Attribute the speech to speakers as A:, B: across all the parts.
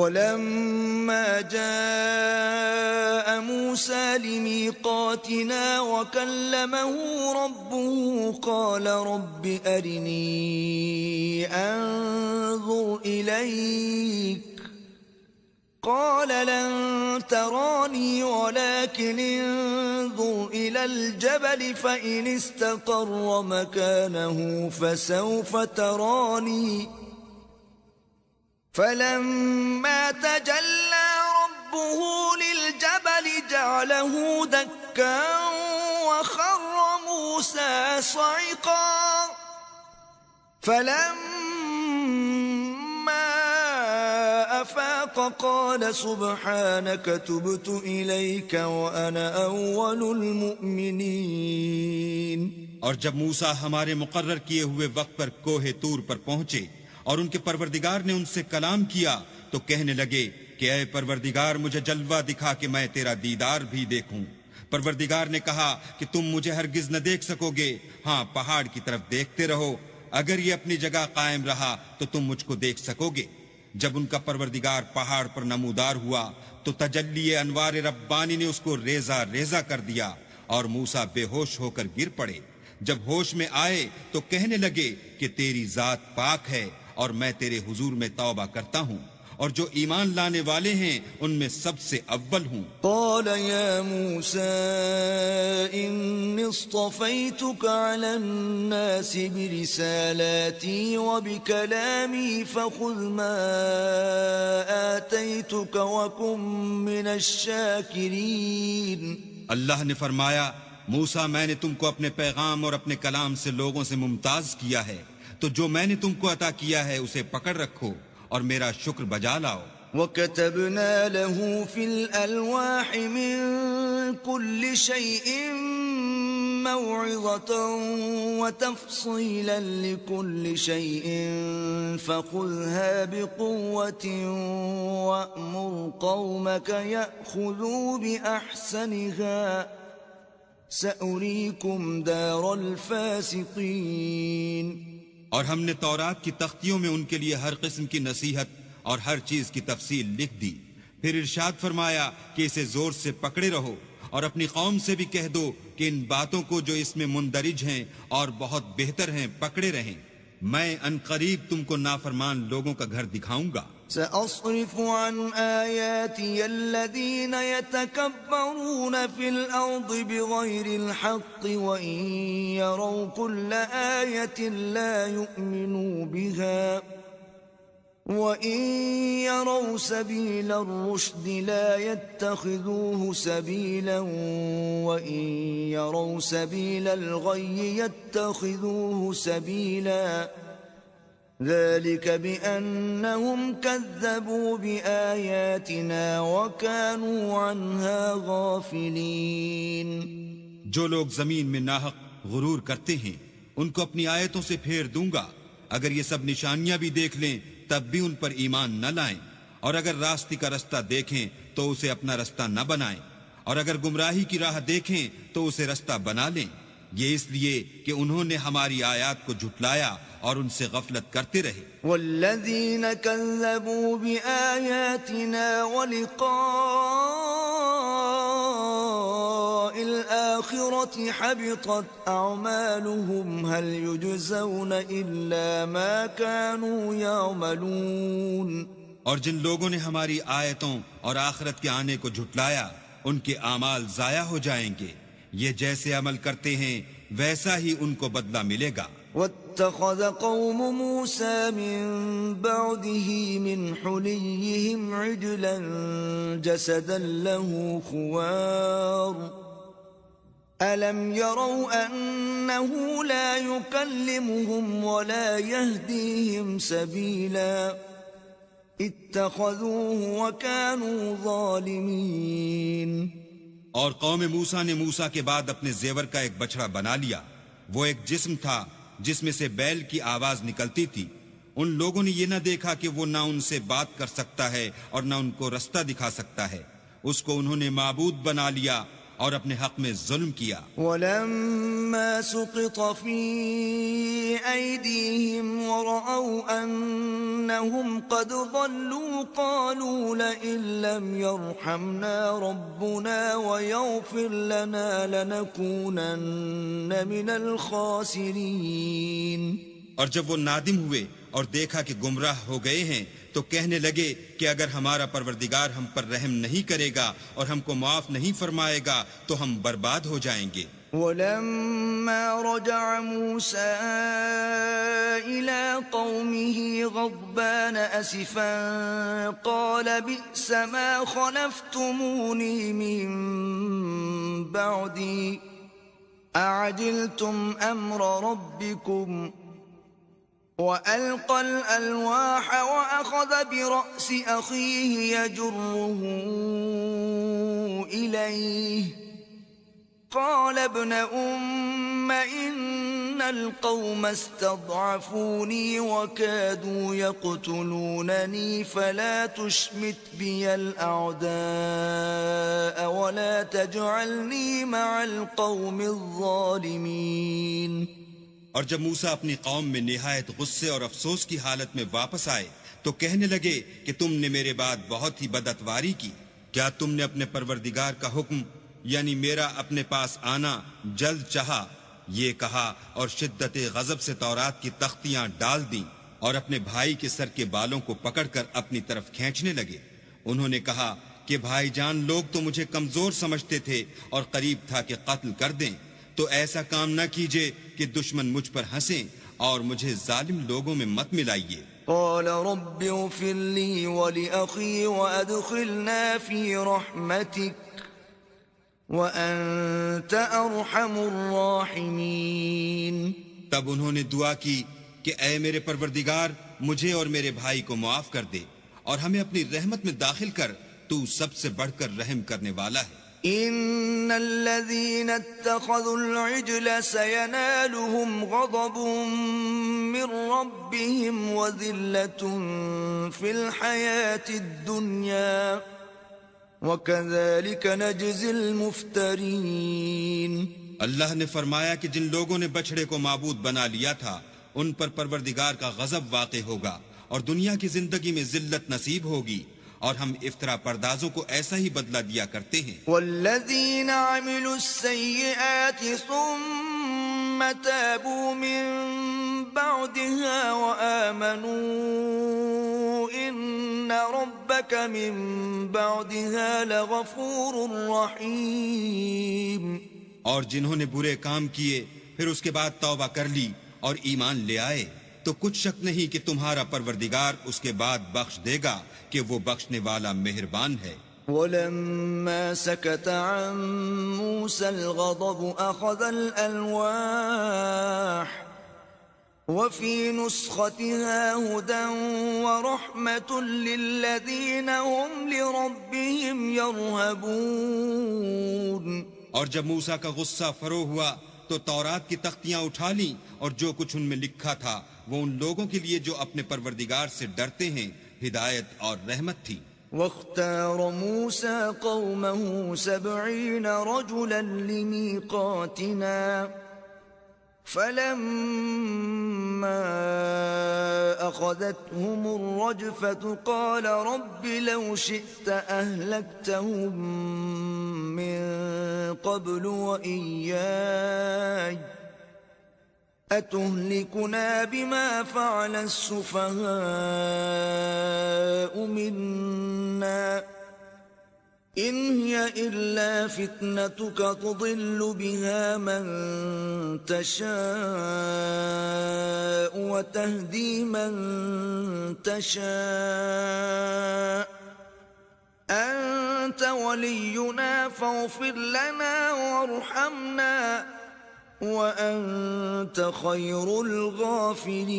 A: وَلَمَّا جَاءَ مُوسَى لِمِيقَاتِنَا وَكَلَّمَهُ رَبُّهُ قَالَ رَبِّ أَرِنِي أَنظُرْ إِلَيْكَ قَالَ لَن تَرَانِي وَلَكِنِ انظُرْ إِلَى الْجَبَلِ فَإِنِ اسْتَقَرَّ مَكَانَهُ فَسَوْفَ تَرَانِي فَلَمَّا تَجَلَّى رَبُّهُ لِلْجَبَلِ جَعَلَهُ دَكًّا وَخَرَّ مُوسَى صَعِقًا فَلَمَّا أَفَاقَ قَالَ سُبْحَانَكَ تُبْتُ إِلَيْكَ وَأَنَا أَوَّلُ الْمُؤْمِنِينَ۔
B: اور جب موسیٰ ہمارے مقرر کیے ہوئے وقت پر کوہ طور پر پہنچے اور ان کے پروردگار نے ان سے کلام کیا تو کہنے لگے کہ اے پروردگار مجھے جلوہ دکھا کہ میں تیرا دیدار بھی دیکھوں۔ پروردگار نے کہا کہ تم مجھے ہرگز نہ دیکھ سکو گے، ہاں پہاڑ کی طرف دیکھتے رہو، اگر یہ اپنی جگہ قائم رہا تو تم مجھ کو دیکھ سکو گے۔ جب ان کا پروردگار پہاڑ پر نمودار ہوا تو تجلی انوار ربانی نے اس کو ریزہ ریزہ کر دیا اور موسیٰ بے ہوش ہو کر گر پڑے۔ جب ہوش میں آئے تو کہنے لگے کہ تیری ذات پاک ہے اور میں تیرے حضور میں توبہ کرتا ہوں اور جو ایمان لانے والے ہیں ان میں سب سے اول ہوں۔
A: قال يا موسى إني اصطفيتك على الناس برسالاتي وبكلامي فخذ ما آتيتك وكن من الشاكرين۔
B: اللہ نے فرمایا موسیٰ میں نے تم کو اپنے پیغام اور اپنے کلام سے لوگوں سے ممتاز کیا ہے، تو جو میں نے تم کو عطا کیا ہے اسے پکڑ رکھو اور میرا شکر بجا لاؤ۔
A: وَكَتَبْنَا لَهُ فِي الْأَلْوَاحِ مِنْ كُلِّ شَيْءٍ مَوْعِظَةً وَتَفْصِيلًا لِكُلِّ شَيْءٍ فَخُذْهَا بِقُوَّةٍ وَأْمُرْ قَوْمَكَ يَأْخُذُوا بِأَحْسَنِهَا سَأُرِيكُمْ دَارَ الْفَاسِقِينَ۔
B: اور ہم نے تورات کی تختیوں میں ان کے لیے ہر قسم کی نصیحت اور ہر چیز کی تفصیل لکھ دی۔ پھر ارشاد فرمایا کہ اسے زور سے پکڑے رہو اور اپنی قوم سے بھی کہہ دو کہ ان باتوں کو جو اس میں مندرج ہیں اور بہت بہتر ہیں پکڑے رہیں، میں ان قریب تم کو نافرمان لوگوں کا گھر دکھاؤں گا۔
A: سأصرف عن آياتي الذين يتكبرون في الأرض بغير الحق وإن يروا كل آية لا يؤمنوا بها وإن يروا سبيل الرشد لا يتخذوه سبيلا وإن يروا سبيل الغي يتخذوه سبيلا ذلك بأنهم كذبوا بآياتنا وكانوا عنها غافلين۔
B: جو لوگ زمین میں ناحق غرور کرتے ہیں ان کو اپنی آیتوں سے پھیر دوں گا، اگر یہ سب نشانیاں بھی دیکھ لیں تب بھی ان پر ایمان نہ لائیں، اور اگر راستے کا رستہ دیکھیں تو اسے اپنا رستہ نہ بنائیں، اور اگر گمراہی کی راہ دیکھیں تو اسے رستہ بنا لیں، یہ اس لیے کہ انہوں نے ہماری آیات کو جھٹلایا اور ان سے غفلت کرتے رہے۔
A: والذین کذبوا بآیاتنا ولقاء الآخرة حبطت اعمالهم هل يجزون الا ما كانوا يعملون۔
B: اور جن لوگوں نے ہماری آیتوں اور آخرت کے آنے کو جھٹلایا ان کے اعمال ضائع ہو جائیں گے، یہ جیسے عمل کرتے ہیں ویسا ہی ان کو بدلہ ملے گا۔
A: واتخذ قوم موسى من بعده من حليهم عجلا جسدا له خوار ألم يروا أنه لا يكلمهم ولا يهديهم سبيلا اتخذوه وكانوا ظالمين۔
B: اور قوم موسیٰ نے موسیٰ کے بعد اپنے زیور کا ایک بچڑا بنا لیا، وہ ایک جسم تھا جس میں سے بیل کی آواز نکلتی تھی۔ ان لوگوں نے یہ نہ دیکھا کہ وہ نہ ان سے بات کر سکتا ہے اور نہ ان کو رستہ دکھا سکتا ہے، اس کو انہوں نے معبود بنا لیا اور اپنے حق میں ظلم کیا.
A: ولما سقط في أيديهم ورأوا أنهم قد ضلوا قالوا لئن لم يرحمنا ربنا ويغفر لنا لنكونن من الخاسرين.
B: اور جب وہ نادم ہوئے اور دیکھا کہ گمراہ ہو گئے ہیں تو کہنے لگے کہ اگر ہمارا پروردگار ہم پر رحم نہیں کرے گا اور ہم کو معاف نہیں فرمائے گا تو ہم برباد ہو جائیں گے.
A: ولما رجع موسى إلى قومه غضبان أسفا قال بئس ما خلفتموني من بعدي أعجلتم أمر ربكم وألقى الألواح وأخذ برأس أخيه يجره إليه قال ابن أم إن القوم استضعفوني وكادوا يقتلونني فلا تشمت بي الأعداء ولا تجعلني مع القوم الظالمين.
B: اور جب موسیٰ اپنی قوم میں نہایت غصے اور افسوس کی حالت میں واپس آئے تو کہنے لگے کہ تم نے میرے بعد بہت ہی بدعتواری کی. کیا تم نے اپنے پروردگار کا حکم یعنی میرا اپنے پاس آنا جلد چاہا؟ یہ کہا اور شدت غضب سے تورات کی تختیاں ڈال دیں اور اپنے بھائی کے سر کے بالوں کو پکڑ کر اپنی طرف کھینچنے لگے. انہوں نے کہا کہ بھائی جان لوگ تو مجھے کمزور سمجھتے تھے اور قریب تھا کہ قتل کر دیں، تو ایسا کام نہ کیجئے کہ دشمن مجھ پر ہنسیں اور مجھے ظالم لوگوں میں مت ملائیے.
A: قال رب اغفر لي ولأخي وأدخلنا في رحمتك وأنت أرحم الراحمين.
B: تب انہوں نے دعا کی کہ اے میرے پروردگار مجھے اور میرے بھائی کو معاف کر دے اور ہمیں اپنی رحمت میں داخل کر، تو سب سے بڑھ کر رحم کرنے والا ہے.
A: إن الذين اتخذوا العجل سينالهم غضب من ربهم وذلة في الحياة الدنيا وكذلك نجزي المفترين.
B: اللہ نے فرمایا کہ جن لوگوں نے بچھڑے کو معبود بنا لیا تھا ان پر پروردگار کا غضب واقع ہوگا اور دنیا کی زندگی میں ذلت نصیب ہوگی، اور ہم افترا پردازوں کو ایسا ہی بدلہ دیا کرتے ہیں.
A: والذین عملوا السیئات ثم تابوا من بعدها وآمنوا ان ربک من بعدها لغفور رحیم.
B: اور جنہوں نے برے کام کیے پھر اس کے بعد توبہ کر لی اور ایمان لے آئے تو کچھ شک نہیں کہ تمہارا پروردگار اس کے بعد بخش دے گا کہ وہ بخشنے والا مہربان ہے.
A: ولما سكت عن موسى الغضب أخذ الألواح وفي نسختها هدى ورحمة للذين هم لربهم يرهبون.
B: اور جب موسیٰ کا غصہ فرو ہوا تو تورات کی تختیاں اٹھا لیں اور جو کچھ ان میں لکھا تھا وہ ان لوگوں کے لیے جو اپنے پروردگار سے ڈرتے ہیں ہدایت اور رحمت تھی.
A: واختار موسى قومه 70 رجلا لميقاتنا فلما أخذتهم الرجفة قال رب لو شئت أهلكتهم من قبل وإياي أتهلكنا بما فعل السفهاء منا إن هي إلا فتنتك تضل بها من تشاء وتهدي من تشاء أنت ولينا فاغفر لنا وارحمنا وَأَنْتَ خَيْرُ الْغَافِرِينَ.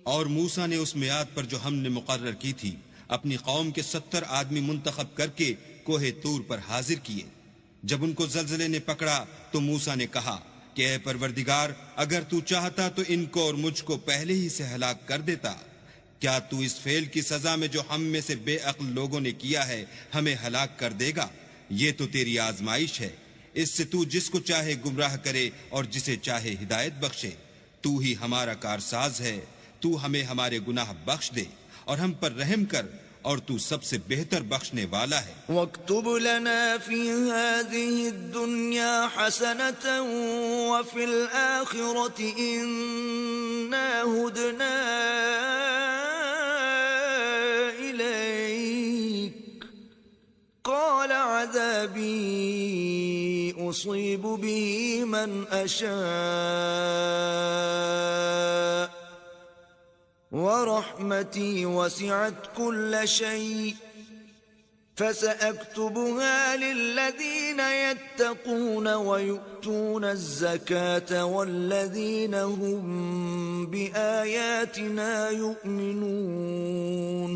B: اور موسیٰ نے اس میعاد پر جو ہم نے مقرر کی تھی اپنی قوم کے 70 آدمی منتخب کر کے کوہ طور پر حاضر کیے. جب ان کو زلزلے نے پکڑا تو موسیٰ نے کہا کہ اے پروردگار اگر تو چاہتا تو ان کو اور مجھ کو پہلے ہی سے ہلاک کر دیتا. کیا تو اس فعل کی سزا میں جو ہم میں سے بے عقل لوگوں نے کیا ہے ہمیں ہلاک کر دے گا؟ یہ تو تیری آزمائش ہے، اس سے تو جس کو چاہے گمراہ کرے اور جسے چاہے ہدایت بخشے۔ تو ہی ہمارا کارساز ہے، تو ہمیں ہمارے گناہ بخش دے اور ہم پر رحم کر، اور تو سب سے بہتر بخشنے والا ہے۔
A: واكتب لنا في هذه الدنيا حسنة وفي الآخرة إنا هدنا إليك قال عذابي أصيب به من أشاء ورحمتي وسعت كل شيء فسأكتبها للذين يتقون ويؤتون الزكاة والذين هم بآياتنا يؤمنون۔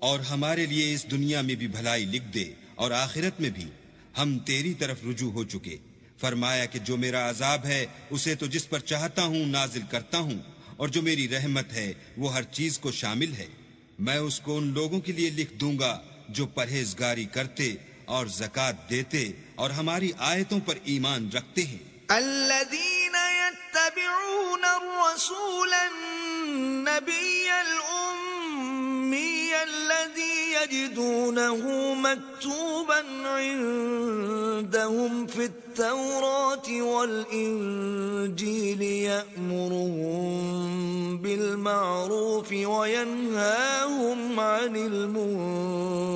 B: اور ہمارے لیے اس دنیا میں بھی بھلائی لکھ دے اور آخرت میں بھی، ہم تیری طرف رجوع ہو چکے۔ فرمایا کہ جو میرا عذاب ہے اسے تو جس پر چاہتا ہوں نازل کرتا ہوں، اور جو میری رحمت ہے وہ ہر چیز کو شامل ہے۔ میں اس کو ان لوگوں کے لیے لکھ دوں گا جو پرہیزگاری کرتے اور زکوٰۃ دیتے اور ہماری آیتوں پر ایمان رکھتے ہیں۔
A: الذين يتبعون الرسول النبي الأمي الذي يجدونه مكتوبا عندهم في التوراة والإنجيل يأمرهم بالمعروف وينهاهم عن المنكر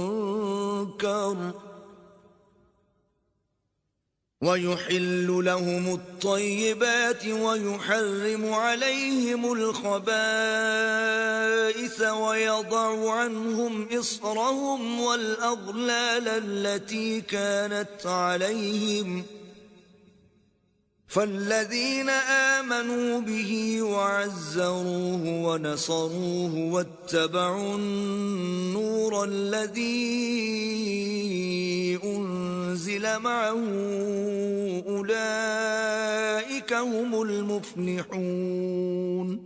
A: ويحل لهم الطيبات ويحرم عليهم الخبائث ويضع عنهم إصرهم والأغلال التي كانت عليهم فالذين آمنوا به وعزروه ونصروه واتبعوا النور الذي أنزل معه أولئك هم المفلحون۔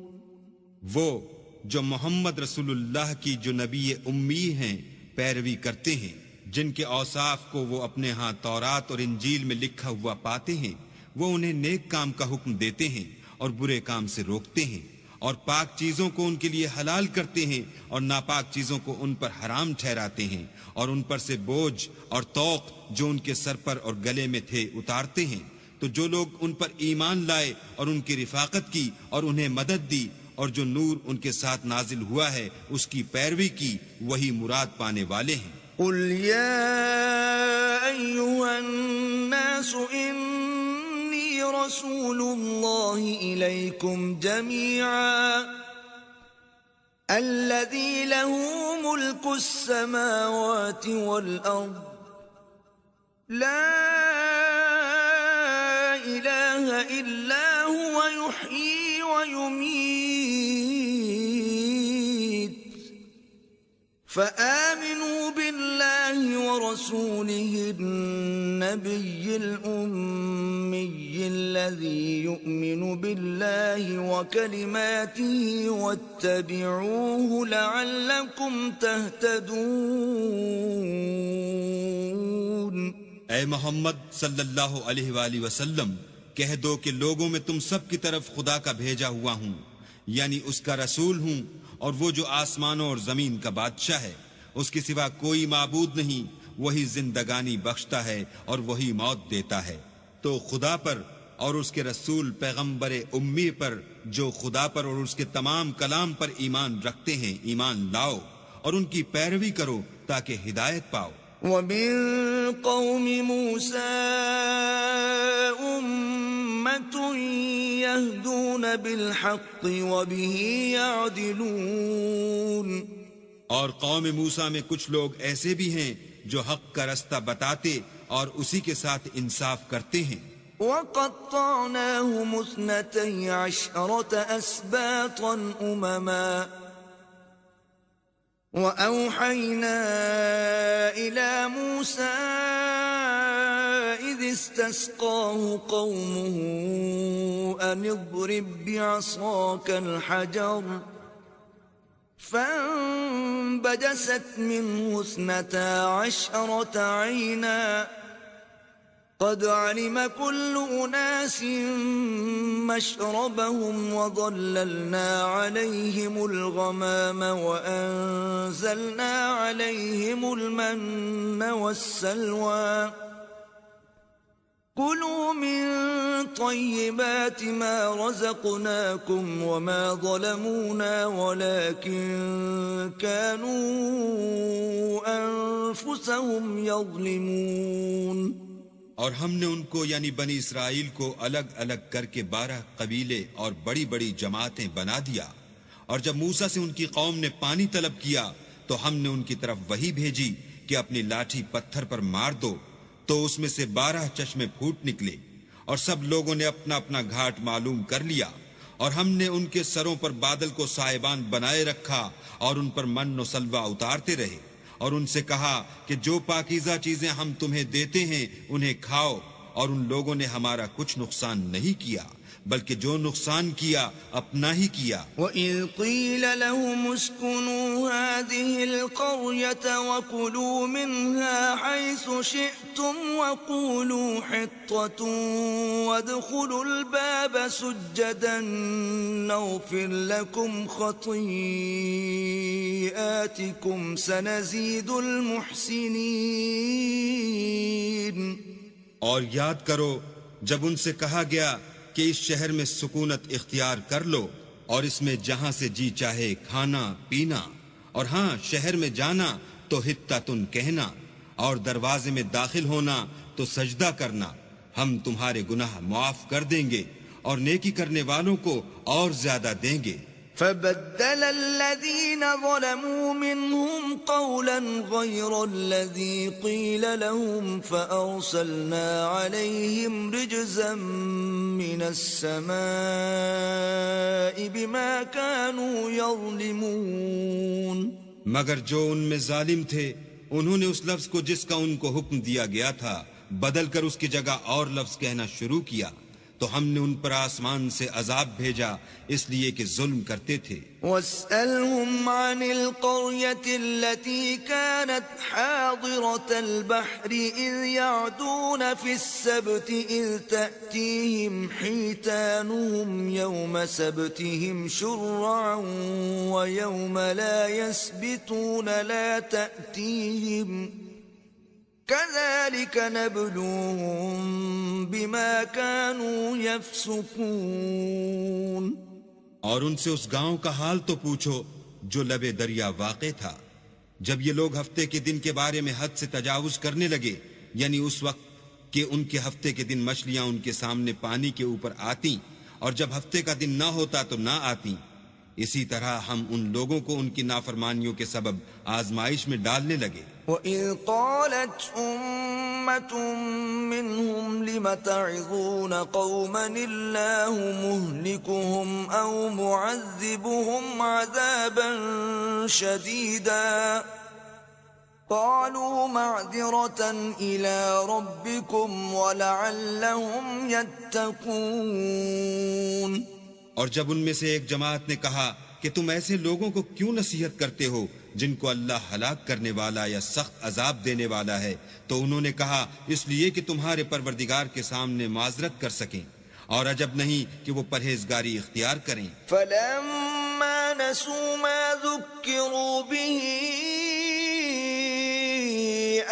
B: وہ جو محمد رسول اللہ کی جو نبی امی ہیں پیروی کرتے ہیں، جن کے اوصاف کو وہ اپنے ہاں تورات اور انجیل میں لکھا ہوا پاتے ہیں، وہ انہیں نیک کام کا حکم دیتے ہیں اور برے کام سے روکتے ہیں، اور پاک چیزوں کو ان کے لیے حلال کرتے ہیں اور ناپاک چیزوں کو ان پر حرام ٹھہراتے ہیں، اور ان پر سے بوجھ اور طوق جو ان کے سر پر اور گلے میں تھے اتارتے ہیں۔ تو جو لوگ ان پر ایمان لائے اور ان کی رفاقت کی اور انہیں مدد دی، اور جو نور ان کے ساتھ نازل ہوا ہے اس کی پیروی کی، وہی مراد پانے والے ہیں۔
A: قل يا أيها الناس إني رسول الله إليكم جميعا الذي له ملك السماوات والأرض لا إله إلا هو يحيي ويميت فآمنوا بالله ورسوله النبي الأمي الذي يؤمن بالله وكلماته واتبعوه لعلكم تهتدون۔
B: اے محمد صلی اللہ علیہ وآلہ وسلم، کہہ دو کہ لوگوں میں تم سب کی طرف خدا کا بھیجا ہوا ہوں، یعنی اس کا رسول ہوں، اور وہ جو آسمانوں اور زمین کا بادشاہ ہے، اس کے سوا کوئی معبود نہیں، وہی زندگانی بخشتا ہے اور وہی موت دیتا ہے۔ تو خدا پر اور اس کے رسول پیغمبر امی پر جو خدا پر اور اس کے تمام کلام پر ایمان رکھتے ہیں ایمان لاؤ، اور ان کی پیروی کرو تاکہ ہدایت پاؤ۔
A: ومن قوم موسى أمة يهدون بالحق وبه يعدلون۔
B: اور قوم موسیٰ میں کچھ لوگ ایسے بھی ہیں جو حق کا رستہ بتاتے اور اسی کے ساتھ انصاف کرتے ہیں۔
A: وقطعناهم 12 أسباطا أمما وأوحينا إلى موسى إذ استسقاه قومه أن اضرب بعصاك الحجر فانبجست منه 12 عينا قد علم كل أناس مشربهم وظللنا عليهم الغمام وأنزلنا عليهم المن والسلوى كلوا من طيبات ما رزقناكم وما ظلمونا ولكن كانوا أنفسهم يظلمون.
B: اور ہم نے ان کو یعنی بنی اسرائیل کو الگ الگ کر کے 12 قبیلے اور بڑی بڑی جماعتیں بنا دیا. اور جب موسیٰ سے ان کی قوم نے پانی طلب کیا تو ہم نے ان کی طرف وحی بھیجی کہ اپنی لاٹھی پتھر پر مار دو، تو اس میں سے 12 چشمے پھوٹ نکلے، اور سب لوگوں نے اپنا اپنا گھاٹ معلوم کر لیا. اور ہم نے ان کے سروں پر بادل کو سائبان بنائے رکھا اور ان پر من و سلوہ اتارتے رہے، اور ان سے کہا کہ جو پاکیزہ چیزیں ہم تمہیں دیتے ہیں انہیں کھاؤ. اور ان لوگوں نے ہمارا کچھ نقصان نہیں کیا بلکہ جو نقصان کیا اپنا ہی کیا.
A: وَإِذْ قِيلَ لَهُمُ اسْكُنُوا هَٰذِهِ الْقَرْيَةَ وَكُلُوا مِنْهَا حَيْثُ شِئْتُمْ وَقُولُوا حِطَّةٌ وَادْخُلُوا الْبَابَ سُجَّدًا نَغْفِرْ لَكُمْ خَطِيئَاتِكُمْ سَنَزِيدُ الْمُحْسِنِينَ.
B: اور یاد کرو جب ان سے کہا گیا کہ اس شہر میں سکونت اختیار کر لو اور اس میں جہاں سے جی چاہے کھانا پینا، اور ہاں شہر میں جانا تو حطۃ کہنا، اور دروازے میں داخل ہونا تو سجدہ کرنا، ہم تمہارے گناہ معاف کر دیں گے اور نیکی کرنے والوں کو اور زیادہ دیں گے.
A: فبدل الذين ظلموا منهم قولا غير الذي قيل لهم فأرسلنا عليهم رجزا من السماء بما كانوا يظلمون.
B: مگر جو ان میں ظالم تھے انہوں نے اس لفظ کو جس کا ان کو حکم دیا گیا تھا بدل کر اس کی جگہ اور لفظ کہنا شروع کیا، تو ہم نے ان پر آسمان سے عذاب بھیجا اس لیے کہ ظلم کرتے تھے.
A: وَاسْأَلْهُمْ عَنِ الْقَرْيَةِ الَّتِي كَانَتْ حَاضِرَةَ الْبَحْرِ إِذْ يَعْدُونَ فِي السَّبْتِ إِذْ تَأْتِيهِمْ حِيتَانُهُمْ يَوْمَ سَبْتِهِمْ شُرَّعًا وَيَوْمَ لَا يَسْبِتُونَ لَا تَأْتِيهِمْ كَذَلِكَ نَبْلُوهُمْ بِمَا كَانُوا يَفْسُقُونَ.
B: اور ان سے اس گاؤں کا حال تو پوچھو جو لبے دریا واقع تھا، جب یہ لوگ ہفتے کے دن کے بارے میں حد سے تجاوز کرنے لگے، یعنی اس وقت کہ ان کے ہفتے کے دن مچھلیاں ان کے سامنے پانی کے اوپر آتیں، اور جب ہفتے کا دن نہ ہوتا تو نہ آتیں. اسی طرح ہم ان لوگوں کو ان کی نافرمانیوں کے سبب آزمائش میں ڈالنے لگے.
A: وَإِذْ قَالَتْ أُمَّةٌ مِّنْهُمْ لِمَ تَعِظُونَ قَوْمًا اللَّهُ مُهْلِكُهُمْ أَوْ مُعَذِّبُهُمْ عَذَابًا شَدِيدًا قَالُوا مَعْذِرَةً إِلَىٰ رَبِّكُمْ وَلَعَلَّهُمْ يَتَّقُونَ.
B: اور جب ان میں سے ایک جماعت نے کہا کہ تم ایسے لوگوں کو کیوں نصیحت کرتے ہو جن کو اللہ ہلاک کرنے والا یا سخت عذاب دینے والا ہے، تو انہوں نے کہا اس لیے کہ تمہارے پروردگار کے سامنے معذرت کر سکیں، اور عجب نہیں کہ وہ پرہیزگاری اختیار کریں.
A: فَلَمَّا نَسُوا مَا ذُكِّرُوا بِهِ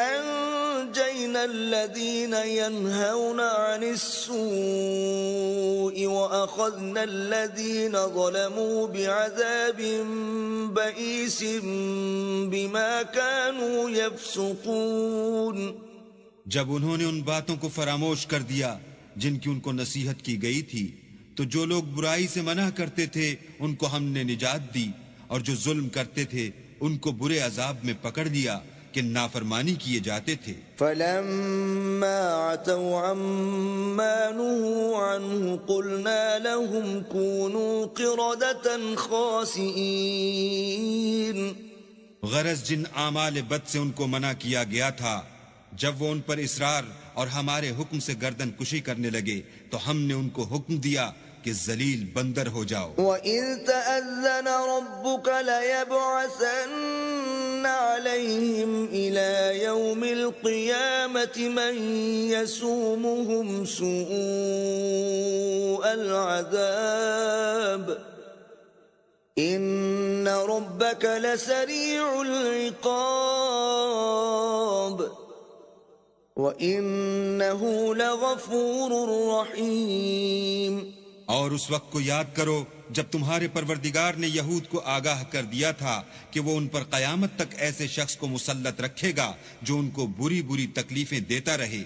A: أَنجَيْنَا الَّذِينَ يَنْهَوْنَ عَنِ السُّوءِ وَأَخَذْنَا الَّذِينَ ظَلَمُوا بِعَذَابٍ بَئِيسٍ بِمَا كَانُوا يَفْسُقُونَ.
B: جب انہوں نے ان باتوں کو فراموش کر دیا جن کی ان کو نصیحت کی گئی تھی، تو جو لوگ برائی سے منع کرتے تھے ان کو ہم نے نجات دی، اور جو ظلم کرتے تھے ان کو برے عذاب میں پکڑ لیا کہ نافرمانی کیے جاتے تھے.
A: فَلَمَّا عَتَوْا عَمَّا نُهُوا عَنْهُ قُلْنَا لَهُمْ كُونُوا قِرَدَةً خَاسِئِينَ.
B: غرض جن اعمال بد سے ان کو منع کیا گیا تھا، جب وہ ان پر اصرار اور ہمارے حکم سے گردن کشی کرنے لگے تو ہم نے ان کو حکم دیا کہ ذلیل بندر ہو جاؤ۔
A: وَإِذْ تَأَذَّنَ رَبُّكَ لَيَبْعَثَنَّ عَلَيْهِمْ إِلَى يَوْمِ الْقِيَامَةِ مَنْ يَسُومُهُمْ سُوءَ الْعَذَابِ إِنَّ رَبَّكَ لَسَرِيعُ الْعِقَابِ وَإِنَّهُ لَغَفُورٌ رَحِيمٌ۔
B: اور اس وقت کو یاد کرو جب تمہارے پروردگار نے یہود کو آگاہ کر دیا تھا کہ وہ ان پر قیامت تک ایسے شخص کو مسلط رکھے گا جو ان کو بری بری تکلیفیں دیتا رہے۔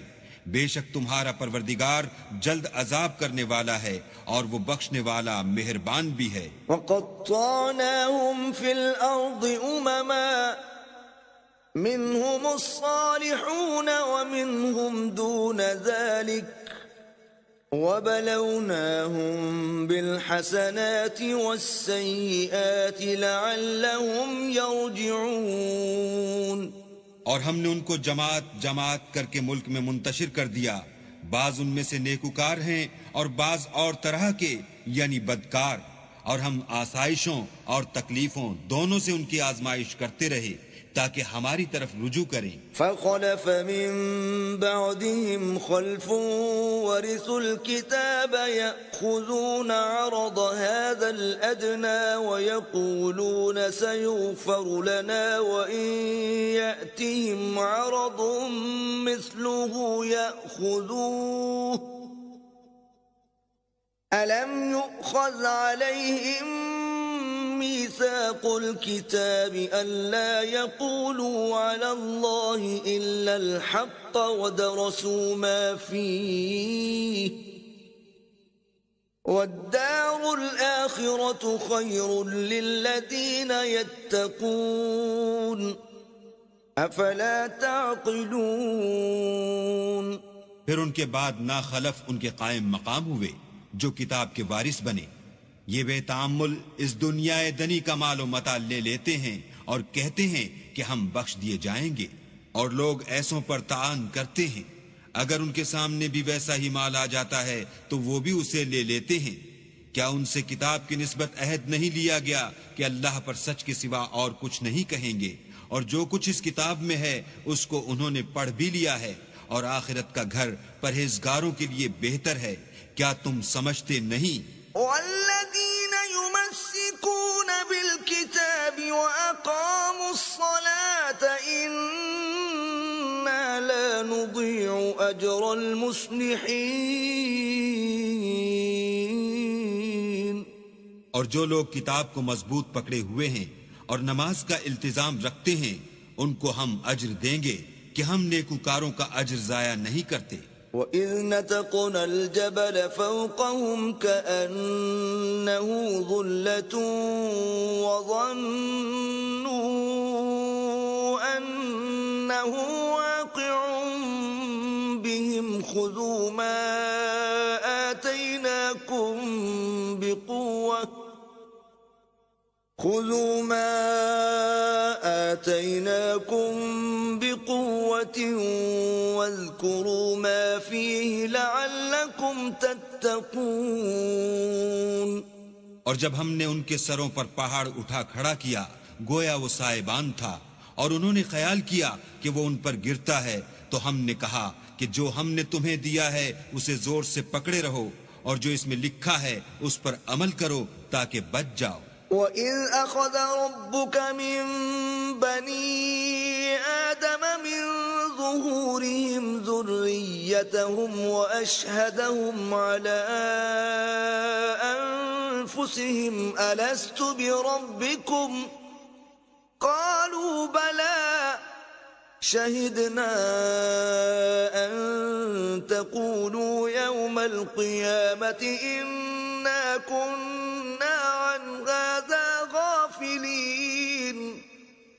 B: بے شک تمہارا پروردگار جلد عذاب کرنے والا ہے اور وہ بخشنے والا مہربان بھی ہے۔
A: وَقَطَّعْنَاهُمْ فِي الْأَرْضِ أُمَمًا مِّنْهُمُ الصَّالِحُونَ وَمِنْهُمْ دُونَ ذَلِكَ وَبَلَوْنَاهُمْ بِالْحَسَنَاتِ وَالسَّيِّئَاتِ لَعَلَّهُمْ يَرْجِعُونَ۔
B: اور ہم نے ان کو جماعت جماعت کر کے ملک میں منتشر کر دیا، بعض ان میں سے نیکوکار ہیں اور بعض اور طرح کے یعنی بدکار، اور ہم آسائشوں اور تکلیفوں دونوں سے ان کی آزمائش کرتے رہے تاکہ ہماری طرف رجوع کریں۔
A: فخلف من بعدهم خلف ورثوا الكتاب يأخذون عرض هذا الأدنى ويقولون سيغفر لنا وإن يأتهم عرض مثله يأخذوه ألم يؤخذ عليهم ميثاق الكتاب ألا يقولوا على الله إلا الحق ودرسوا ما فيه والدار الآخرة خير للذين يتقون أفلا تعقلون۔
B: پھر ان کے بعد ناخلف ان کے قائم مقام ہوئے جو کتاب کے وارث بنے، یہ بے تعمل اس دنیا دنی کا مال و متاع لے لیتے ہیں اور کہتے ہیں کہ ہم بخش دیے جائیں گے، اور لوگ ایسوں پر تعان کرتے ہیں۔ اگر ان کے سامنے بھی ویسا ہی مال آ جاتا ہے تو وہ بھی اسے لے لیتے ہیں۔ کیا ان سے کتاب کی نسبت عہد نہیں لیا گیا کہ اللہ پر سچ کے سوا اور کچھ نہیں کہیں گے، اور جو کچھ اس کتاب میں ہے اس کو انہوں نے پڑھ بھی لیا ہے، اور آخرت کا گھر پرہیزگاروں کے لیے بہتر ہے۔ کیا تم سمجھتے نہیں؟
A: والذين يمسكون بالكتاب وأقاموا الصلاة إنا لا نضيع أجر المصلحين۔
B: اور جو لوگ کتاب کو مضبوط پکڑے ہوئے ہیں اور نماز کا التزام رکھتے ہیں ان کو ہم اجر دیں گے کہ ہم نیکوکاروں کا اجر ضائع نہیں کرتے۔
A: وَإِذْ نَتَقْنَا الْجَبَلَ فَوْقَهُمْ كَأَنَّهُ ظُلَّةٌ وَظَنُّوا أَنَّهُ واقع بِهِمْ خُذُوا مَا آتَيْنَاكُمْ بِقُوَّةٍ وَاذْكُرُوا مَا فِيهِ لَعَلَّكُمْ تَتَّقُونَ۔
B: اور جب ہم نے ان کے سروں پر پہاڑ اٹھا کھڑا کیا گویا وہ سائبان تھا، اور انہوں نے خیال کیا کہ وہ ان پر گرتا ہے، تو ہم نے کہا کہ جو ہم نے تمہیں دیا ہے اسے زور سے پکڑے رہو، اور جو اس میں لکھا ہے اس پر عمل کرو تاکہ بچ جاؤ۔
A: وَإِذْ أَخَذَ رَبُّكَ مِن بَنِي آدَمَ مِن ظُهُورِهِمْ ذُرِّيَّتَهُمْ وَأَشْهَدَهُمْ عَلَىٰ أَنفُسِهِمْ أَلَسْتُ بِرَبِّكُمْ قَالُوا بَلَىٰ شَهِدْنَا أَن تَقُولُوا يَوْمَ الْقِيَامَةِ إِنَّا كُنَّا عَنْ هَٰذَا غَافِلِينَ۔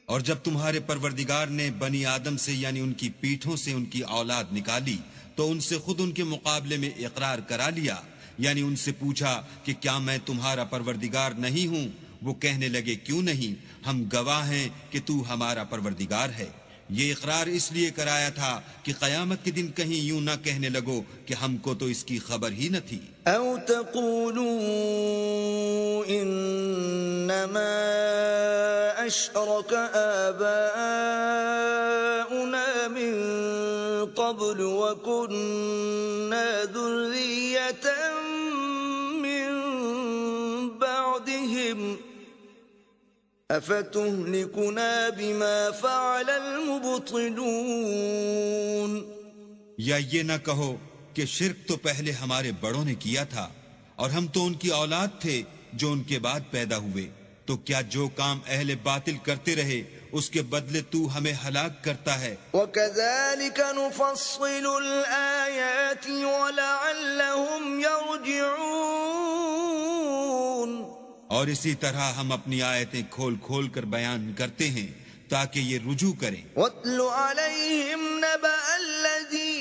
B: اور جب تمہارے پروردگار نے بنی آدم سے یعنی ان کی پیٹھوں سے ان کی اولاد نکالی تو ان سے خود ان کے مقابلے میں اقرار کرا لیا، یعنی ان سے پوچھا کہ کیا میں تمہارا پروردگار نہیں ہوں؟ وہ کہنے لگے کیوں نہیں، ہم گواہ ہیں کہ تو ہمارا پروردگار ہے۔ یہ اقرار اس لیے کرایا تھا کہ قیامت کے دن کہیں یوں نہ کہنے لگو کہ ہم کو تو اس کی خبر ہی نہ تھی.
A: او تقولوا انما اشرك آباؤنا من قبل وكنا ذرية من بعدهم افتهلكنا بما فعل المبطلون.
B: یا یہ نہ کہو کہ شرک تو پہلے ہمارے بڑوں نے کیا تھا اور ہم تو ان کی اولاد تھے جو ان کے بعد پیدا ہوئے، تو کیا جو کام اہل باطل کرتے رہے اس کے بدلے تو ہمیں ہلاک کرتا ہے؟
A: وَكَذَلِكَ نُفَصِّلُ الْآيَاتِ وَلَعَلَّهُمْ يَرْجِعُونَ.
B: اور اسی طرح ہم اپنی آیتیں کھول کھول کر بیان کرتے ہیں تاکہ یہ رجوع کریں.
A: وَاتْلُ عَلَيْهِمْ نَبَأَ الَّذِي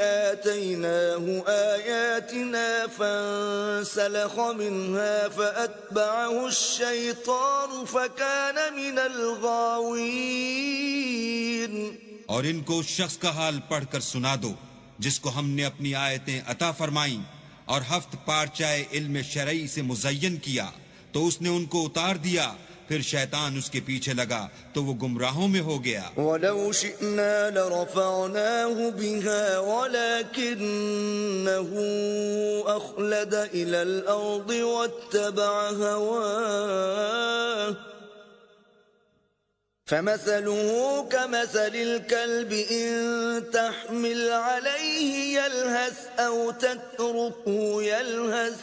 A: آتَيْنَاهُ آيَاتِنَا فَانسَلَخَ مِنْهَا فَأَتْبَعَهُ الشَّيْطَانُ فَكَانَ مِنَ الْغَاوِينَ.
B: اور ان کو اس شخص کا حال پڑھ کر سنا دو جس کو ہم نے اپنی آیتیں عطا فرمائیں اور ہفت پارچائے علم شرعی سے مزین کیا تو اس نے ان کو اتار دیا، پھر شیطان اس کے پیچھے لگا تو وہ گمراہوں میں ہو گیا.
A: وَلَوْ شِئْنَا لَرَفَعْنَاهُ بِهَا وَلَكِنَّهُ أَخْلَدَ إِلَى الْأَرْضِ وَاتَّبَعَ هَوَاهُ فَمَثَلُهُ كَمَثَلِ الْكَلْبِ إِن تَحْمِلْ عَلَيْهِ يَلْهَثْ أَوْ تَتْرُكْهُ يَلْهَثْ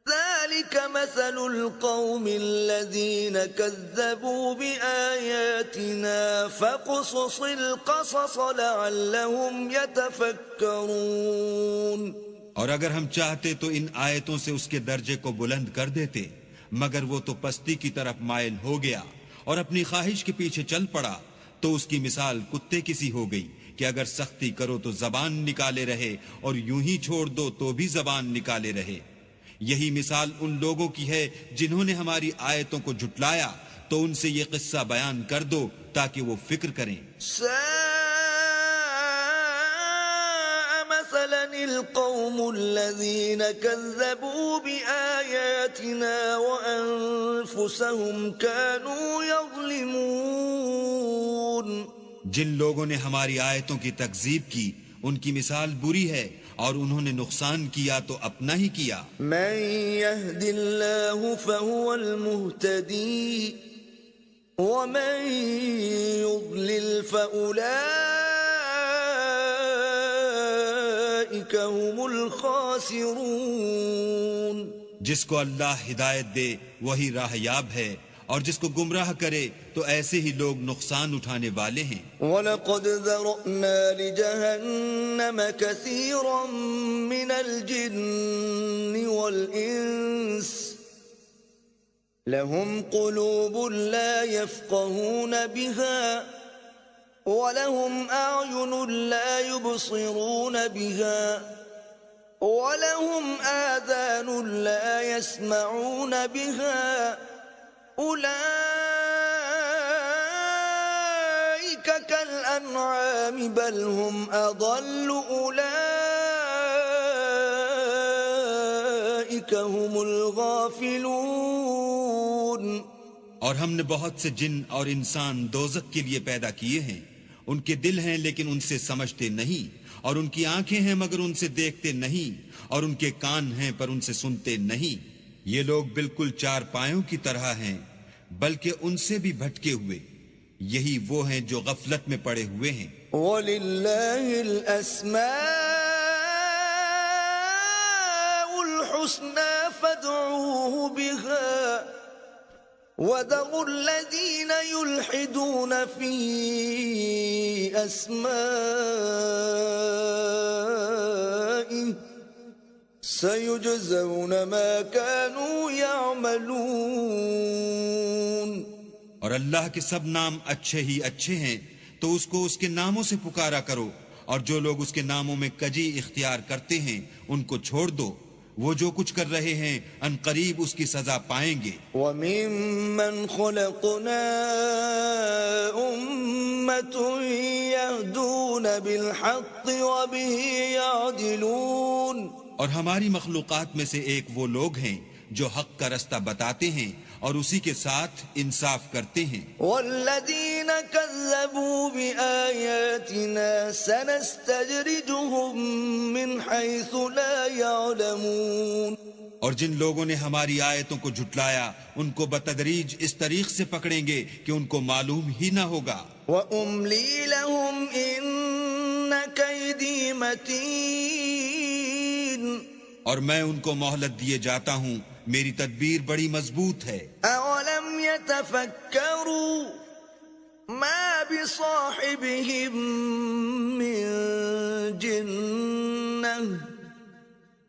A: ذَلِكَ مَثَلُ الْقَوْمِ الَّذِينَ كَذَّبُوا بِآيَاتِنَا فَاقْصُصِ الْقَصَصَ لَعَلَّهُمْ يَتَفَكَّرُونَ.
B: اور اگر ہم چاہتے تو ان آیتوں سے اس کے درجے کو بلند کر دیتے، مگر وہ تو پستی کی طرف مائل ہو گیا اور اپنی خواہش کے پیچھے چل پڑا، تو اس کی مثال کتے کی سی ہو گئی کہ اگر سختی کرو تو زبان نکالے رہے اور یوں ہی چھوڑ دو تو بھی زبان نکالے رہے. یہی مثال ان لوگوں کی ہے جنہوں نے ہماری آیتوں کو جھٹلایا، تو ان سے یہ قصہ بیان کر دو تاکہ وہ فکر کریں.
A: ساء مثلا القوم الذين كذبوا بآياتنا وأنفسهم كانوا يظلمون.
B: جن لوگوں نے ہماری آیتوں کی تکذیب کی ان کی مثال بری ہے اور انہوں نے نقصان کیا تو اپنا ہی کیا.
A: من يهد الله فهو المهتدي ومن يضلل فأولئك هم الخاسرون.
B: جس کو اللہ ہدایت دے وہی راہ یاب ہے اور جس کو گمراہ کرے تو ایسے ہی لوگ نقصان اٹھانے والے ہیں.
A: وَلَقَدْ ذَرَأْنَا لِجَهَنَّمَ كَثِيرًا مِنَ الْجِنِّ وَالْإِنسِ لَهُمْ قُلُوبٌ لَا يَفْقَهُونَ بِهَا وَلَهُمْ أَعْيُنٌ لَا يُبْصِرُونَ بِهَا وَلَهُمْ آذَانٌ لَا يَسْمَعُونَ بِهَا أولئك كالأنعام بل هم أضل أولئك هم الغافلون.
B: اور ہم نے بہت سے جن اور انسان دوزخ کے لیے پیدا کیے ہیں، ان کے دل ہیں لیکن ان سے سمجھتے نہیں، اور ان کی آنکھیں ہیں مگر ان سے دیکھتے نہیں، اور ان کے کان ہیں پر ان سے سنتے نہیں. یہ لوگ بالکل چار پایوں کی طرح ہیں بلکہ ان سے بھی بھٹکے ہوئے. یہی وہ ہیں جو غفلت میں پڑے ہوئے ہیں.
A: وَلِلَّهِ الْأَسْمَاءُ الْحُسْنَى فَادْعُوهُ بِهَا وَذَرُوا الَّذِينَ يُلْحِدُونَ فِي أَسْمَائِهِ سَيُجْزَوْنَ مَا كَانُوا يَعْمَلُونَ.
B: اور اللہ کے سب نام اچھے ہی اچھے ہیں تو اس کو اس کے ناموں سے پکارا کرو، اور جو لوگ اس کے ناموں میں کجی اختیار کرتے ہیں ان کو چھوڑ دو، وہ جو کچھ کر رہے ہیں ان قریب اس کی سزا پائیں گے۔
A: وَمِمَّنْ خَلَقْنَا أُمَّةٌ يَهْدُونَ بِالْحَقِّ وَبِهِ يَعْدِلُونَ،
B: اور ہماری مخلوقات میں سے ایک وہ لوگ ہیں جو حق کا رستہ بتاتے ہیں اور اسی کے ساتھ انصاف کرتے ہیں۔
A: وَالَّذِينَ كَذَّبُوا بِآيَاتِنَا سَنَسْتَدْرِجُهُم مِّنْ حَيْثُ لَا يَعْلَمُونَ،
B: اور جن لوگوں نے ہماری آیتوں کو جھٹلایا ان کو بتدریج اس طریق سے پکڑیں گے کہ ان کو معلوم ہی نہ ہوگا۔
A: وَأُمْلِي لَهُمْ إِنَّ كَيْدِي مَتِينٌ،
B: اور میں ان کو مہلت دیے جاتا ہوں، میری تدبیر بڑی مضبوط ہے۔
A: أَوَلَمْ يَتَفَكَّرُوا مَا بِصَاحِبِهِم مِّن جِنَّةٍ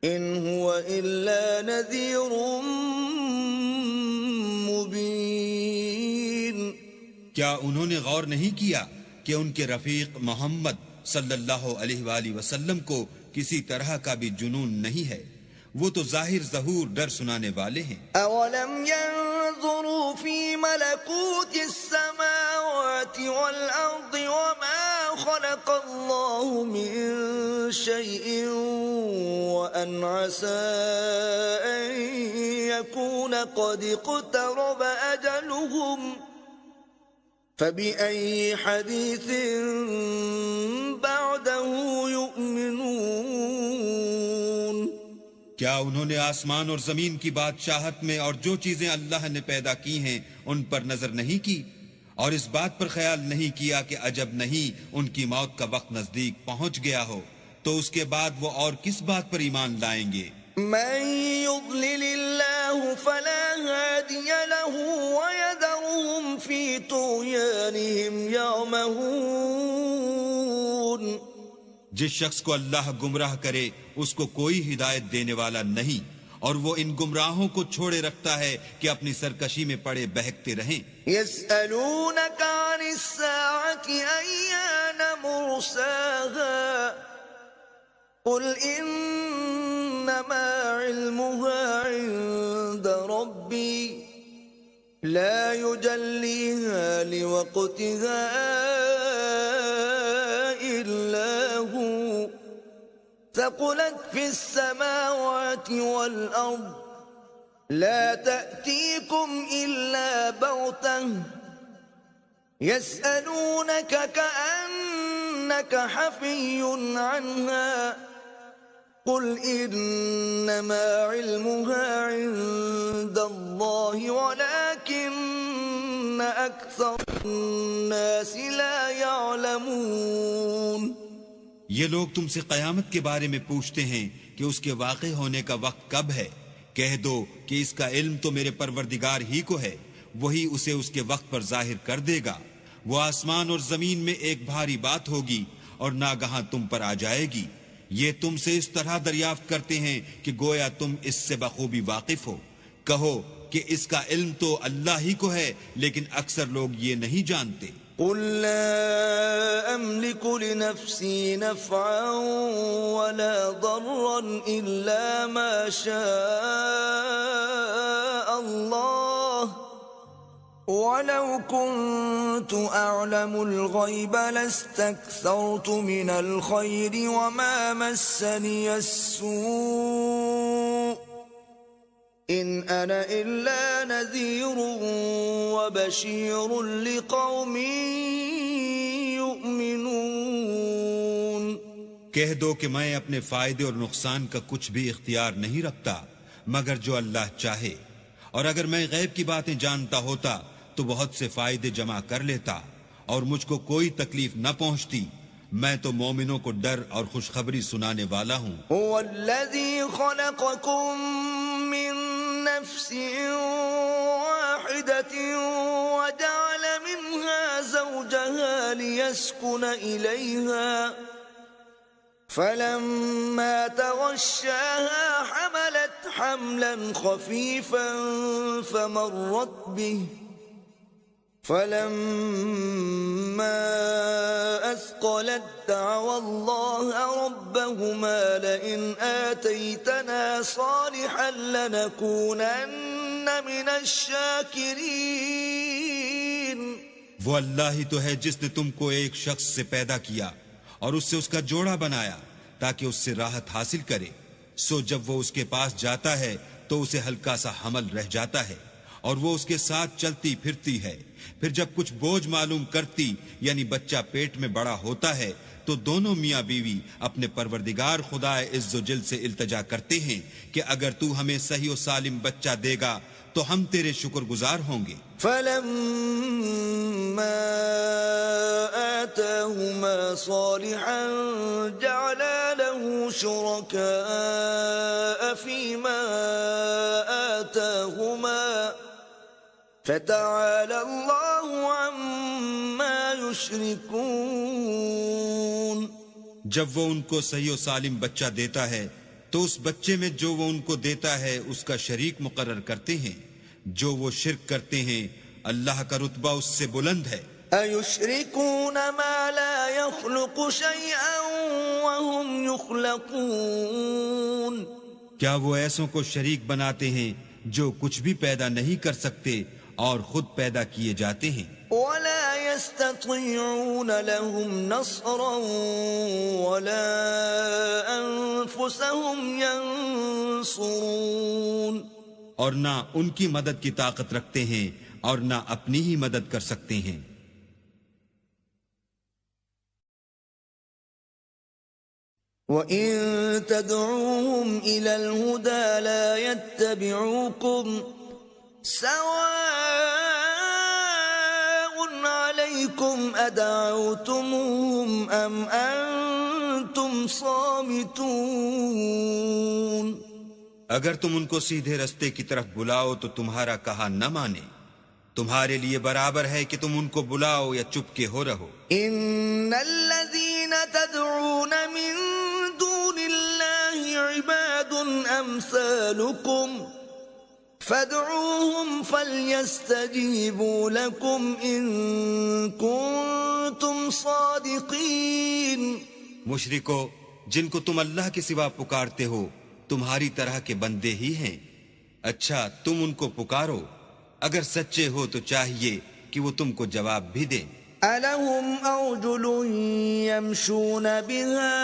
A: إِنْ هُوَ إِلَّا نَذِيرٌ مُبِينٌ۔
B: کیا انہوں نے غور نہیں کیا کہ ان کے رفیق محمد صلی اللہ علیہ وآلہ وسلم کو کسی طرح کا بھی جنون نہیں ہے، وہ تو ظاہر ظہور ڈر سنانے والے ہیں۔
A: أَوَلَمْ يَنظُرُوا فِي مَلَكُوتِ السَّمَاوَاتِ وَالْأَرْضِ وَمَا خَلَقَ اللَّهُ مِن شَيْءٍ وَأَنْ عَسَىٰ أَن يَكُونَ قَدِ اقْتَرَبَ أَجَلُهُمْ فَبِأَيِّ حَدِيثٍ بَعْدَهُ يُؤْمِنُونَ۔
B: کیا انہوں نے آسمان اور زمین کی بادشاہت میں اور جو چیزیں اللہ نے پیدا کی ہیں ان پر نظر نہیں کی، اور اس بات پر خیال نہیں کیا کہ عجب نہیں ان کی موت کا وقت نزدیک پہنچ گیا ہو، تو اس کے بعد وہ اور کس بات پر ایمان لائیں گے؟
A: من يضلل الله فلا هادي له ويذرهم في طغيانهم يعمهون۔
B: جس شخص کو اللہ گمراہ کرے اس کو کوئی ہدایت دینے والا نہیں، اور وہ ان گمراہوں کو چھوڑے رکھتا ہے کہ اپنی سرکشی میں پڑے بہکتے رہیں۔
A: يسألونك عن الساعة أيان مرساها قل إنما علمها عند ربي لا يجليها لوقتها إلا هو ثقلت في السماوات والأرض لا تأتيكم إلا بغتة يسألونك كأنك حفي عنها قل إنما علمها عند الله ولكن أكثر الناس لا يعلمون۔
B: یہ لوگ تم سے قیامت کے بارے میں پوچھتے ہیں کہ اس کے واقع ہونے کا وقت کب ہے، کہہ دو کہ اس کا علم تو میرے پروردگار ہی کو ہے، وہی اسے اس کے وقت پر ظاہر کر دے گا۔ وہ آسمان اور زمین میں ایک بھاری بات ہوگی اور ناگہاں تم پر آ جائے گی۔ یہ تم سے اس طرح دریافت کرتے ہیں کہ گویا تم اس سے بخوبی واقف ہو۔ کہو کہ اس کا علم تو اللہ ہی کو ہے، لیکن اکثر لوگ یہ نہیں جانتے۔
A: قل لا أملك لنفسي نفعا ولا ضرا إلا ما شاء الله ولو كنت أعلم الغيب لاستكثرت من الخير وما مسني السوء إن أنا إلا نذير وبشير لقوم يؤمنون۔
B: کہہ دو کہ میں اپنے فائدے اور نقصان کا کچھ بھی اختیار نہیں رکھتا مگر جو اللہ چاہے، اور اگر میں غیب کی باتیں جانتا ہوتا تو بہت سے فائدے جمع کر لیتا اور مجھ کو کوئی تکلیف نہ پہنچتی۔ میں تو مومنوں کو ڈر اور خوشخبری سنانے والا ہوں۔
A: هو الذي خلقكم من نفس واحدة وجعل منها زوجها ليسكن إليها فلما تغشاها حملت حملا خفيفا فلما أثقلت دعوا الله ربهما لئن آتيتنا صالحا لنكونن من الشاكرين.
B: وہ اللہ ہی تو ہے جس نے تم کو ایک شخص سے پیدا کیا اور اس سے اس کا جوڑا بنایا تاکہ اس سے راحت حاصل کرے. سو جب وہ اس کے پاس جاتا ہے تو اسے ہلکا سا حمل رہ جاتا ہے اور وہ اس کے ساتھ چلتی پھرتی ہے. پھر جب کچھ بوجھ معلوم کرتی یعنی بچہ پیٹ میں بڑا ہوتا ہے تو دونوں میاں بیوی اپنے پروردگار خدا عز و جل سے التجا کرتے ہیں کہ اگر تو ہمیں صحیح و سالم بچہ دے گا تو ہم تیرے شکر گزار ہوں گے.
A: فلما آتاهما صالحا جعلا له شركاء فيما آتاهما فتعالى الله عما يشركون.
B: جب وہ ان کو صحیح و سالم بچہ دیتا ہے تو اس بچے میں جو وہ ان کو دیتا ہے اس کا شریک مقرر کرتے ہیں. جو وہ شرک کرتے ہیں اللہ کا رتبہ اس سے بلند ہے.
A: أَيُشْرِكُونَ مَا لَا يَخْلُقُ شَيْئًا وَهُمْ يُخْلَقُونَ.
B: کیا وہ ایسوں کو شریک بناتے ہیں جو کچھ بھی پیدا نہیں کر سکتے اور خود پیدا کیے جاتے ہیں.
A: وَلَا يَسْتَطِيعُونَ لَهُمْ نَصْرًا وَلَا أَنفُسَهُمْ يَنصُرُونَ.
B: اور نہ ان کی مدد کی طاقت رکھتے ہیں اور نہ اپنی ہی مدد کر سکتے ہیں.
A: وَإِن تَدْعُوهُمْ إِلَى الْهُدَى لَا يَتَّبِعُوكُمْ سَوَاءٌ عَلَيْكُمْ أَدَعَوْتُمُوهُمْ أَمْ أَنْتُمْ صَامِتُونَ.
B: اگر تم ان کو سیدھے رستے کی طرف بلاؤ تو تمہارا کہا نہ مانے. تمہارے لیے برابر ہے کہ تم ان کو بلاؤ یا چپ کے ہو رہو.
A: ان الذين تدعون من دون الله عباد امثالكم فادعوهم فليستجيبوا لكم ان كنتم صادقين.
B: مشرکو، جن کو تم اللہ کے سوا پکارتے ہو تمہاری طرح کے بندے ہی ہیں. اچھا تم ان کو پکارو، اگر سچے ہو تو چاہیے کہ وہ تم کو جواب بھی دیں.
A: أَلَهُمْ أَرْجُلٌ يَمْشُونَ بِهَا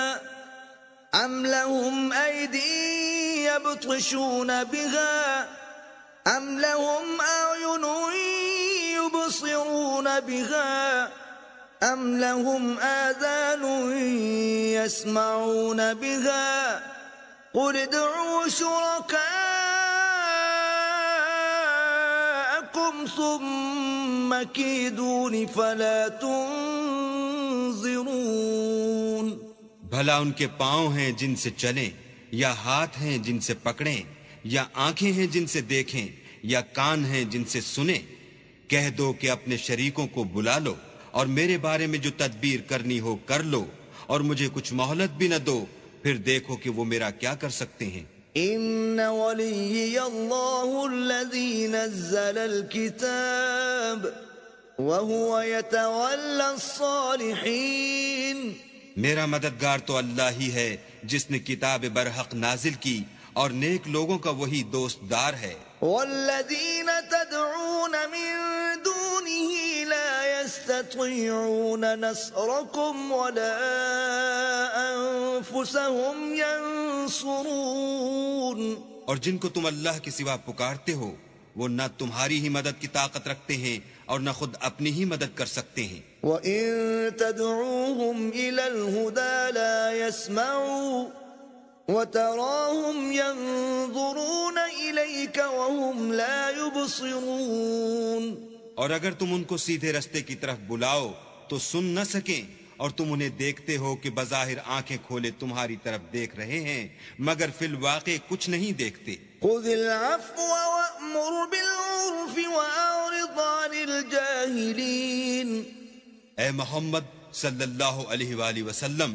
A: أَمْ لَهُمْ أَيْدٍ يَبْطِشُونَ بِهَا أَمْ لَهُمْ أَعْيُنٌ يُبْصِرُونَ بِهَا أَمْ لَهُمْ آذَانٌ يَسْمَعُونَ بِهَا قُلِ ادْعُوا شُرَكَاءَكُمْ ثُمَّ كِيدُونِ فَلَا تُنظِرُونَ.
B: بھلا ان کے پاؤں ہیں جن سے چلیں، یا ہاتھ ہیں جن سے پکڑیں، یا آنکھیں ہیں جن سے دیکھیں، یا کان ہیں جن سے سنیں. کہہ دو کہ اپنے شریکوں کو بلا لو اور میرے بارے میں جو تدبیر کرنی ہو کر لو اور مجھے کچھ مہلت بھی نہ دو، پھر دیکھو کہ وہ میرا کیا کر سکتے ہیں.
A: ان ولی اللہ الذی نزل الكتاب وهو يتولى الصالحین.
B: میرا مددگار تو اللہ ہی ہے جس نے کتاب برحق نازل کی اور نیک لوگوں کا وہی دوست دار ہے.
A: والذین تدعون من دونه لا يستطيعون نصركم ولا انفسهم ينصرون.
B: اور جن کو تم اللہ کے سوا پکارتے ہو وہ نہ تمہاری ہی مدد کی طاقت رکھتے ہیں اور نہ خود اپنی ہی مدد کر سکتے ہیں.
A: وَإِن تَدْعُوهُمْ إِلَى الْهُدَى لَا يَسْمَعُوا وَتَرَاهُمْ يَنظُرُونَ إِلَيْكَ وَهُمْ لَا يُبْصِرُونَ.
B: اور اگر تم ان کو سیدھے رستے کی طرف بلاؤ تو سن نہ سکیں اور تم انہیں دیکھتے ہو کہ بظاہر آنکھیں کھولے تمہاری طرف دیکھ رہے ہیں مگر فی الواقع کچھ نہیں دیکھتے.
A: خُذِ الْعَفْوَ وَأْمُرْ بِالْعُرْفِ وَأَعْرِضْ عَنِ الْجَاهِلِينَ.
B: اے محمد صلی اللہ علیہ وآلہ وسلم،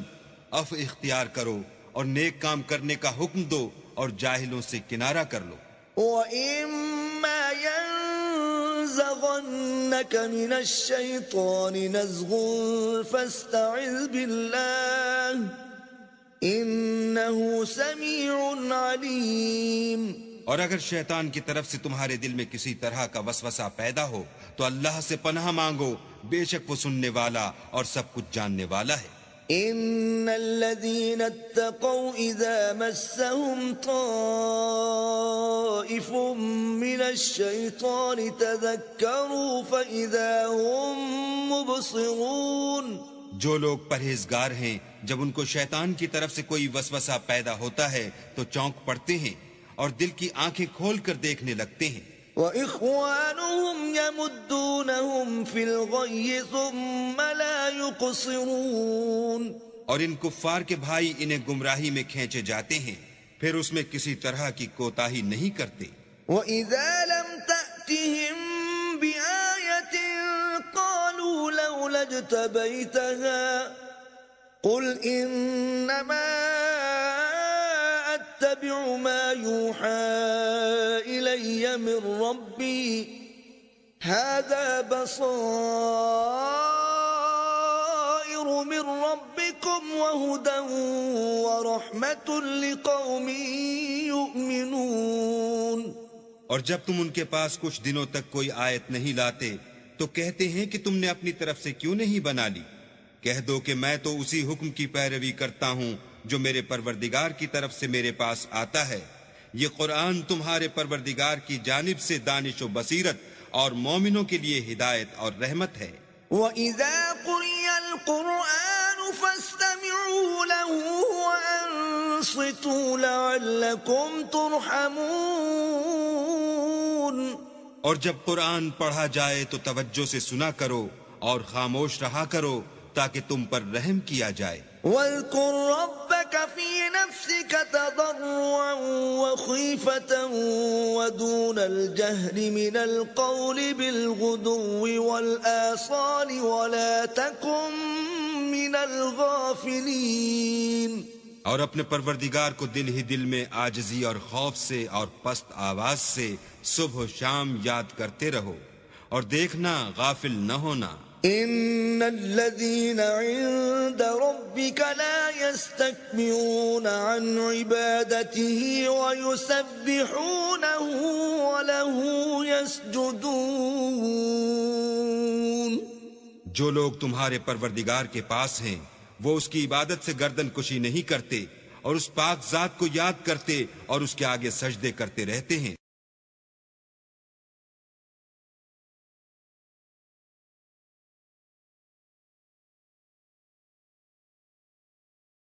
B: عفو اختیار کرو اور نیک کام کرنے کا حکم دو اور جاہلوں سے کنارہ کر لو.
A: وَإِمَّا يَنزَغَنَّكَ ينزغنك من الشيطان نزغ فاستعذ بالله إنه سميع عليم.
B: اور اگر شیطان کی طرف سے تمہارے دل میں کسی طرح کا وسوسہ پیدا ہو تو اللہ سے پناہ مانگو، بے شک وہ سننے والا اور سب کچھ جاننے والا ہے.
A: إن الذين اتقوا إذا مسهم طائف من الشيطان تذكروا فإذا هم مبصرون.
B: جو لوگ پرہیزگار ہیں جب ان کو شیطان کی طرف سے کوئی وسوسہ پیدا ہوتا ہے تو چونک پڑتے ہیں اور دل کی آنکھیں کھول کر دیکھنے لگتے ہیں.
A: وَإِخْوَانُهُمْ يَمُدُّونَهُمْ فِي الْغَيِّ ثُمَّ لَا يُقْصِرُونَ.
B: اور ان کفار کے بھائی انہیں گمراہی میں کھینچے جاتے ہیں، پھر اس میں کسی طرح کی کوتاہی نہیں کرتے.
A: وَإِذَا لَمْ تَأْتِهِمْ بِآيَةٍ قَالُوا لَوْلَا اجْتَبَيْتَهَا قُلْ إِنَّمَا أَتَّبِعُ مَا يُوحَى إِلَيَّ مِنْ رَبِّي هَذَا بَصَائِرُ مِنْ رَبِّكُمْ وَهُدًى وَرَحْمَةٌ لِقَوْمٍ يُؤْمِنُونَ.
B: اور جب تم ان کے پاس کچھ دنوں تک کوئی آیت نہیں لاتے تو کہتے ہیں کہ تم نے اپنی طرف سے کیوں نہیں بنا لی. کہہ دو کہ میں تو اسی حکم کی پیروی کرتا ہوں جو میرے پروردگار کی طرف سے میرے پاس آتا ہے. یہ قرآن تمہارے پروردگار کی جانب سے دانش و بصیرت اور مومنوں کے لیے ہدایت اور رحمت ہے.
A: وَإِذَا قُرِئَ الْقُرْآنُ فَاسْتَمِعُوا لَهُ وَأَنصِتُوا لَعَلَّكُمْ تُرْحَمُونَ.
B: اور جب قرآن پڑھا جائے تو توجہ سے سنا کرو اور خاموش رہا کرو تاکہ تم پر رحم کیا جائے.
A: وَاذْكُرْ رَبَّكَ فِي نَفْسِكَ تَضَرُّعًا وَخِيفَةً وَدُونَ الْجَهْرِ مِنَ الْقَوْلِ بِالْغُدُوِّ وَالْآصَالِ وَلَا تَكُن مِّنَ الْغَافِلِينَ.
B: اور اپنے پروردگار کو دل ہی دل میں عاجزی اور خوف سے اور پست آواز سے صبح و شام یاد کرتے رہو اور دیکھنا غافل نہ ہونا.
A: إن الذين عند ربك لا يستكبرون عن عبادته ويسبحونه وله يسجدون.
B: جو لوگ تمہارے پروردگار کے پاس ہیں وہ اس کی عبادت سے گردن کشی نہیں کرتے اور اس پاک ذات کو یاد کرتے اور اس کے آگے سجدے کرتے رہتے ہیں.